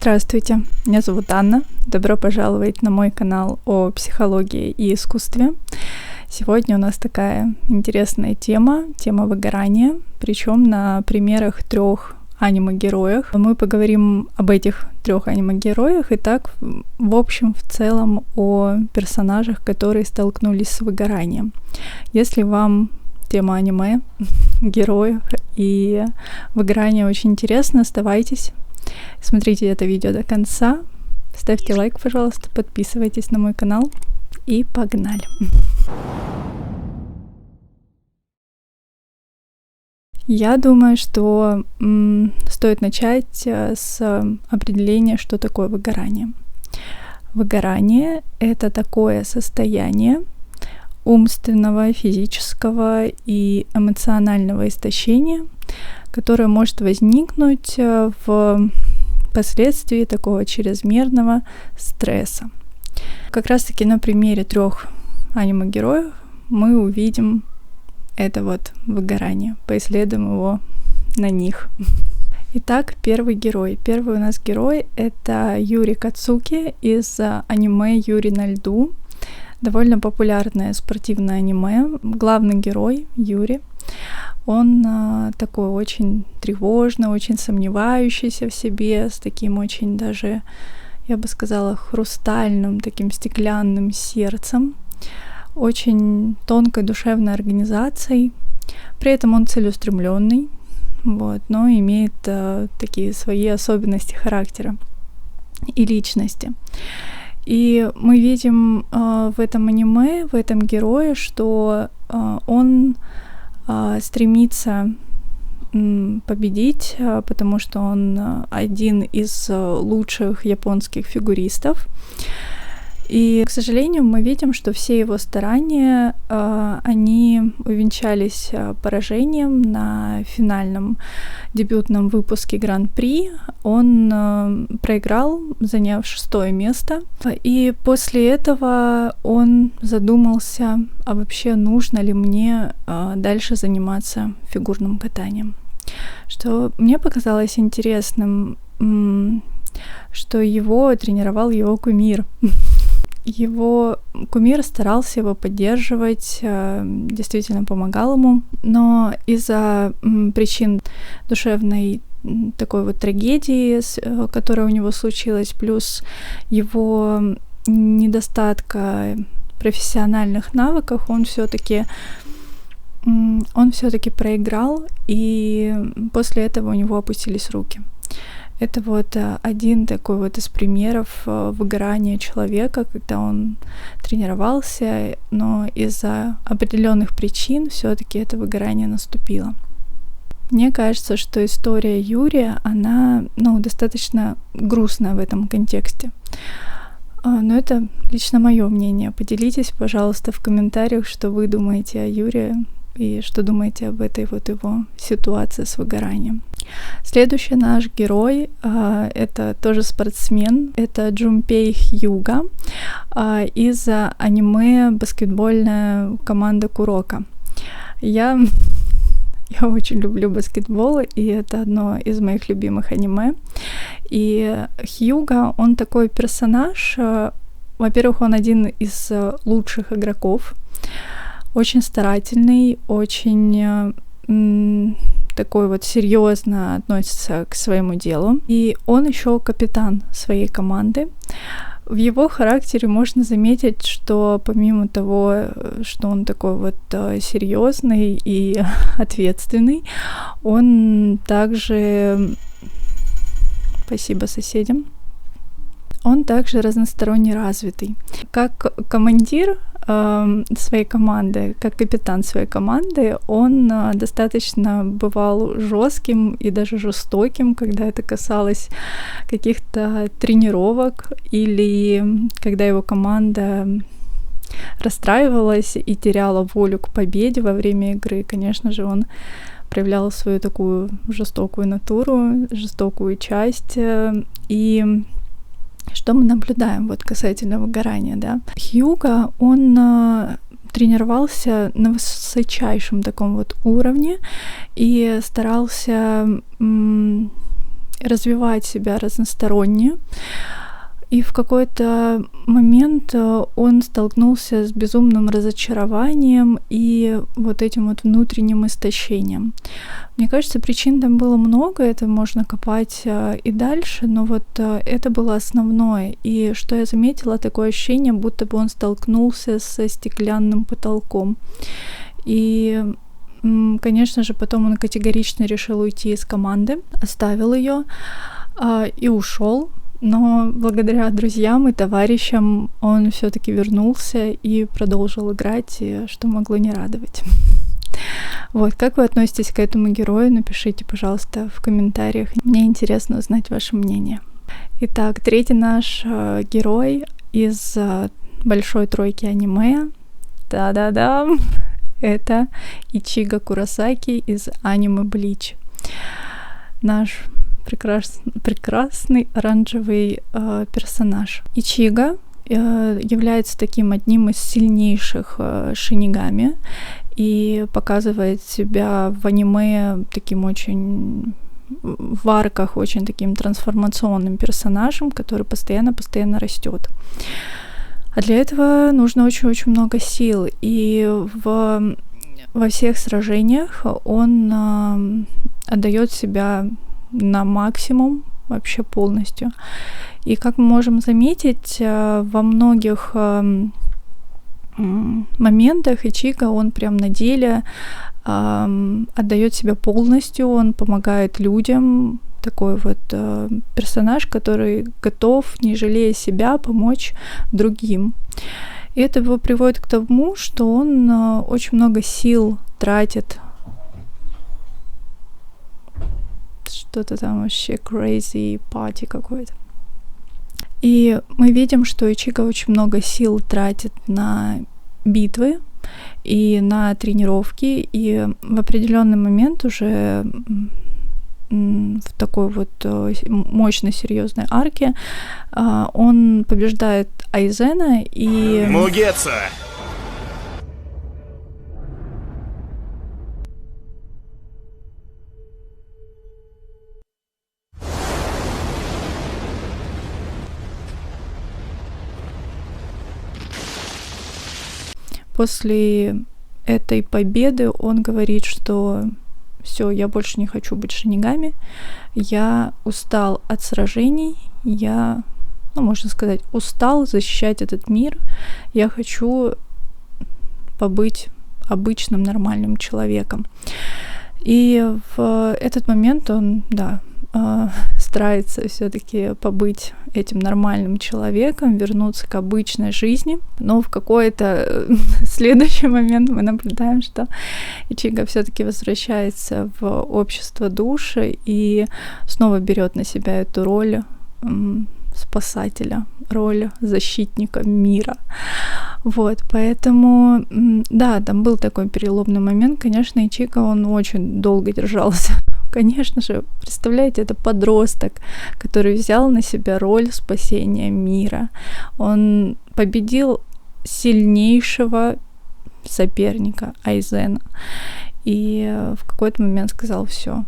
Здравствуйте, меня зовут Анна. Добро пожаловать на мой канал о психологии и искусстве. Сегодня у нас такая интересная тема выгорания, причем на примерах 3 аниме-героях. Мы поговорим об этих 3 аниме-героях и так, в общем, в целом о персонажах, которые столкнулись с выгоранием. Если вам тема аниме, героев и выгорания очень интересна, оставайтесь, смотрите это видео до конца, ставьте лайк, пожалуйста, подписывайтесь на мой канал и погнали! Я думаю, что стоит начать с определения, что такое выгорание. Выгорание — это такое состояние умственного, физического и эмоционального истощения, которое может возникнуть в последствии такого чрезмерного стресса. Как раз-таки на примере 3 аниме-героев мы увидим это вот выгорание, поисследуем его на них. Итак, первый у нас герой — это Юри Кацуки из аниме «Юри на льду». Довольно популярное спортивное аниме. Главный герой Юри, он такой очень тревожный, очень сомневающийся в себе, с таким очень даже, я бы сказала, хрустальным, таким стеклянным сердцем, очень тонкой душевной организацией. При этом он целеустремленный, но имеет такие свои особенности характера и личности. И мы видим в этом аниме, в этом герое, что он стремится победить, потому что он один из лучших японских фигуристов. И, к сожалению, мы видим, что все его старания, они увенчались поражением на финальном дебютном выпуске Гран-при. Он проиграл, заняв 6-е место. И после этого он задумался, а вообще нужно ли мне дальше заниматься фигурным катанием. Что мне показалось интересным, что его тренировал его кумир. Его кумир старался его поддерживать, действительно помогал ему, но из-за причин душевной такой вот трагедии, которая у него случилась, плюс его недостатка профессиональных навыков, он все-таки проиграл, и после этого у него опустились руки. Это вот один такой вот из примеров выгорания человека, когда он тренировался, но из-за определенных причин все-таки это выгорание наступило. Мне кажется, что история Юрия, она, достаточно грустная в этом контексте. Но это лично мое мнение. Поделитесь, пожалуйста, в комментариях, что вы думаете о Юрии и что думаете об этой вот его ситуации с выгоранием. Следующий наш герой это тоже спортсмен, это Джунпей Хьюга из аниме баскетбольная команда Куроко. Я очень люблю баскетбол, и это одно из моих любимых аниме. И Хьюга, он такой персонаж, во-первых, он один из лучших игроков, очень старательный, очень такой вот серьезно относится к своему делу. И он еще капитан своей команды. В его характере можно заметить, что помимо того, что он такой вот серьезный и ответственный, он также... Спасибо соседям. Он также разносторонне развитый. Как командир своей команды, как капитан своей команды, он достаточно бывал жестким и даже жестоким, когда это касалось каких-то тренировок или когда его команда расстраивалась и теряла волю к победе во время игры. Конечно же, он проявлял свою такую жестокую натуру, жестокую часть. И что мы наблюдаем вот касательно выгорания, да? Хьюга, он тренировался на высочайшем таком вот уровне и старался развивать себя разносторонне. И в какой-то момент он столкнулся с безумным разочарованием и вот этим вот внутренним истощением. Мне кажется, причин там было много, это можно копать и дальше, но вот это было основное. И что я заметила, такое ощущение, будто бы он столкнулся со стеклянным потолком. И, конечно же, потом он категорично решил уйти из команды, оставил ее и ушел. Но благодаря друзьям и товарищам он все-таки вернулся и продолжил играть, и что могло не радовать. Вот, как вы относитесь к этому герою? Напишите, пожалуйста, в комментариях. Мне интересно узнать ваше мнение. Итак, третий наш герой из большой тройки аниме. Да-да-да, это Ичиго Куросаки из аниме Блич. Наш прекрасный оранжевый персонаж. Ичиго является таким одним из сильнейших шинигами и показывает себя в аниме таким очень в арках очень таким трансформационным персонажем, который постоянно растет. А для этого нужно очень-очень много сил, и во всех сражениях он отдает себя на максимум, вообще полностью. И как мы можем заметить, во многих моментах Ичиго, он прям на деле отдает себя полностью, он помогает людям, такой вот персонаж, который готов, не жалея себя, помочь другим. И это его приводит к тому, что он очень много сил тратит. Что-то там вообще crazy party какой-то. И мы видим, что Ичиго очень много сил тратит на битвы и на тренировки, и в определенный момент уже в такой вот мощной, серьезной арке он побеждает Айзена и... Мугеца! После этой победы он говорит, что все, я больше не хочу быть шинигами, я устал от сражений, я, можно сказать, устал защищать этот мир, я хочу побыть обычным нормальным человеком. И в этот момент он, старается все-таки побыть этим нормальным человеком, вернуться к обычной жизни, но в какой-то следующий момент мы наблюдаем, что Ичиго все-таки возвращается в общество душ и снова берет на себя эту роль спасателя, роль защитника мира. Вот, поэтому, да, там был такой переломный момент. Конечно, Ичиго, он очень долго держался. Конечно же, представляете, это подросток, который взял на себя роль спасения мира. Он победил сильнейшего соперника Айзена. И в какой-то момент сказал: все,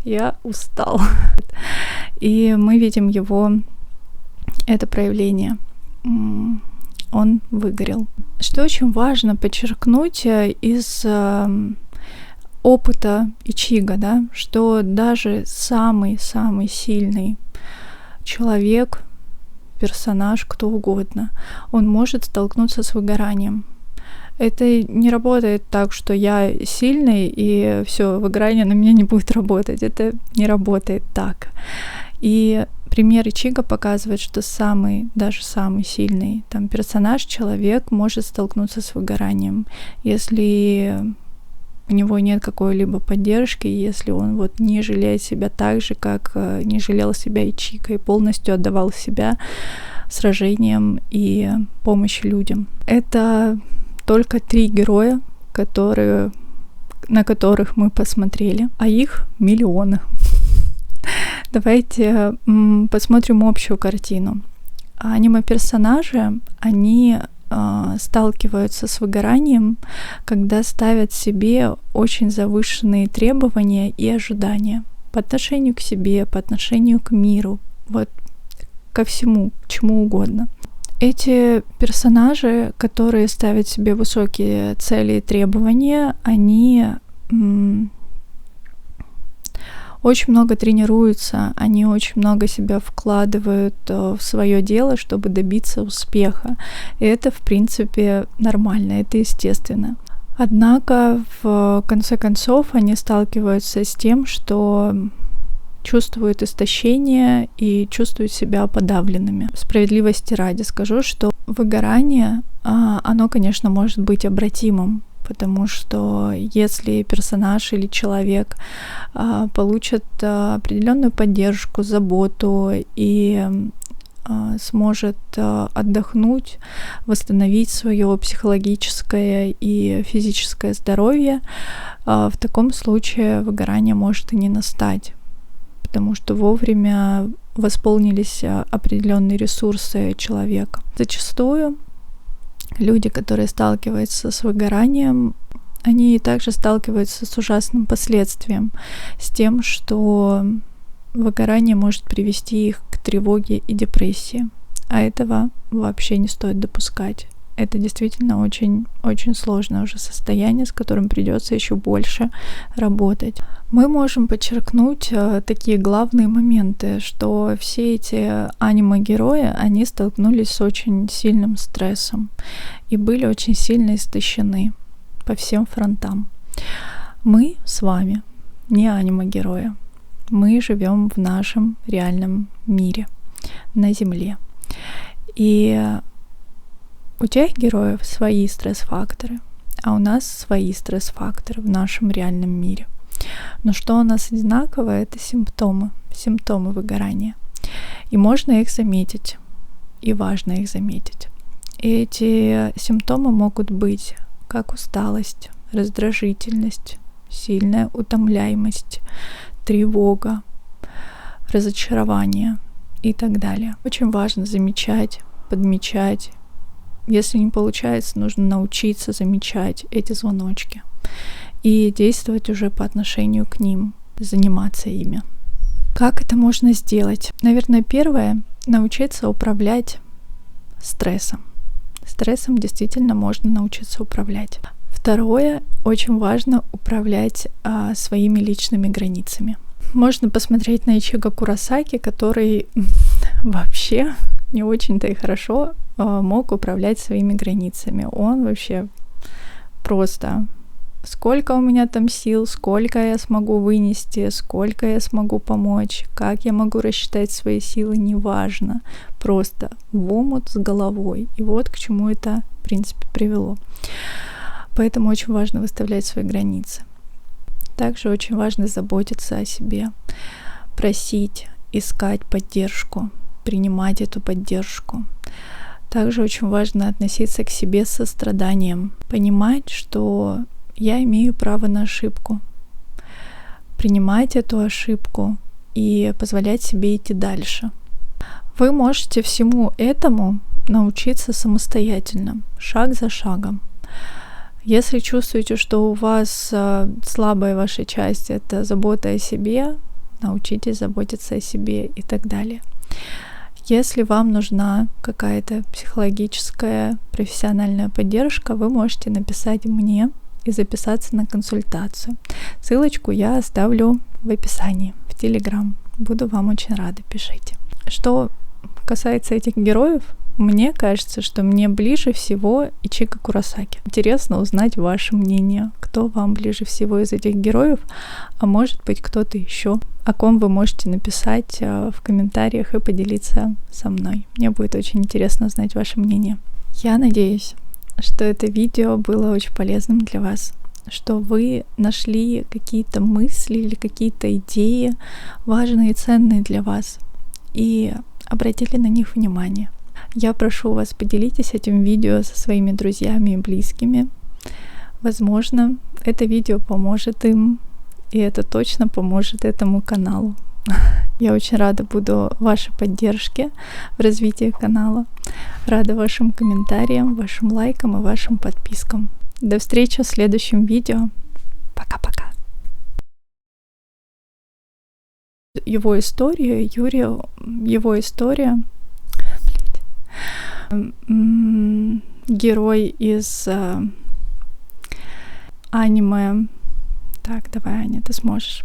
я устал. И мы видим его, это проявление. Он выгорел. Что очень важно подчеркнуть из опыта Ичиго, да, что даже самый-самый сильный человек, персонаж, кто угодно, он может столкнуться с выгоранием. Это не работает так, что я сильный, и все, выгорание на меня не будет работать. Это не работает так. И пример Ичиго показывает, что даже самый сильный там персонаж, человек, может столкнуться с выгоранием, если у него нет какой-либо поддержки, если он вот не жалеет себя так же, как не жалел себя Ичиго, и полностью отдавал себя сражениям и помощи людям. Это только 3 героя, на которых мы посмотрели, а их миллионы. Давайте посмотрим общую картину. Аниме-персонажи, они сталкиваются с выгоранием, когда ставят себе очень завышенные требования и ожидания. по отношению к себе, по отношению к миру, вот ко всему, чему угодно. Эти персонажи, которые ставят себе высокие цели и требования, они очень много тренируются, они очень много себя вкладывают в свое дело, чтобы добиться успеха. И это, в принципе, нормально, это естественно. Однако, в конце концов, они сталкиваются с тем, что чувствуют истощение и чувствуют себя подавленными. Справедливости ради скажу, что выгорание, оно, конечно, может быть обратимым, потому что если персонаж или человек получит определенную поддержку, заботу и сможет отдохнуть, восстановить свое психологическое и физическое здоровье, в таком случае выгорание может и не настать, потому что вовремя восполнились определенные ресурсы человека. Зачастую люди, которые сталкиваются с выгоранием, они также сталкиваются с ужасным последствием, с тем, что выгорание может привести их к тревоге и депрессии. А этого вообще не стоит допускать. Это действительно очень сложное уже состояние, с которым придется еще больше работать. Мы можем подчеркнуть такие главные моменты, что все эти аниме-герои, они столкнулись с очень сильным стрессом и были очень сильно истощены по всем фронтам. Мы с вами не аниме-герои. Мы живем в нашем реальном мире, на Земле. И у тех героев свои стресс-факторы, а у нас свои стресс-факторы в нашем реальном мире. Но что у нас одинаково, это симптомы выгорания. И можно их заметить, и важно их заметить. И эти симптомы могут быть как усталость, раздражительность, сильная утомляемость, тревога, разочарование и так далее. Очень важно замечать, подмечать. Если не получается, нужно научиться замечать эти звоночки и действовать уже по отношению к ним, заниматься ими. Как это можно сделать? Наверное, первое — научиться управлять стрессом. Стрессом действительно можно научиться управлять. Второе, очень важно управлять своими личными границами. Можно посмотреть на Ичиго Куросаки, который вообще не очень-то и хорошо мог управлять своими границами. Он вообще просто: сколько у меня там сил, сколько я смогу вынести, сколько я смогу помочь, как я могу рассчитать свои силы, неважно. Просто в омут с головой. И вот к чему это, в принципе, привело. Поэтому очень важно выставлять свои границы. Также очень важно заботиться о себе, просить, искать поддержку, принимать эту поддержку. Также очень важно относиться к себе с состраданием, понимать, что я имею право на ошибку, принимать эту ошибку и позволять себе идти дальше. Вы можете всему этому научиться самостоятельно, шаг за шагом. Если чувствуете, что у вас слабая ваша часть — это забота о себе, научитесь заботиться о себе и так далее. Если вам нужна какая-то психологическая, профессиональная поддержка, вы можете написать мне и записаться на консультацию. Ссылочку я оставлю в описании, в Telegram. Буду вам очень рада, пишите. Что касается этих героев, мне кажется, что мне ближе всего Ичиго Куросаки. Интересно узнать ваше мнение, кто вам ближе всего из этих героев, а может быть кто-то еще, о ком вы можете написать в комментариях и поделиться со мной. Мне будет очень интересно узнать ваше мнение. Я надеюсь, что это видео было очень полезным для вас, что вы нашли какие-то мысли или какие-то идеи важные и ценные для вас и обратили на них внимание. Я прошу вас, поделитесь этим видео со своими друзьями и близкими. Возможно, это видео поможет им, и это точно поможет этому каналу. Я очень рада буду вашей поддержке в развитии канала. Рада вашим комментариям, вашим лайкам и вашим подпискам. До встречи в следующем видео. Пока-пока. Его история, герой из аниме. Так, давай, Аня, ты сможешь.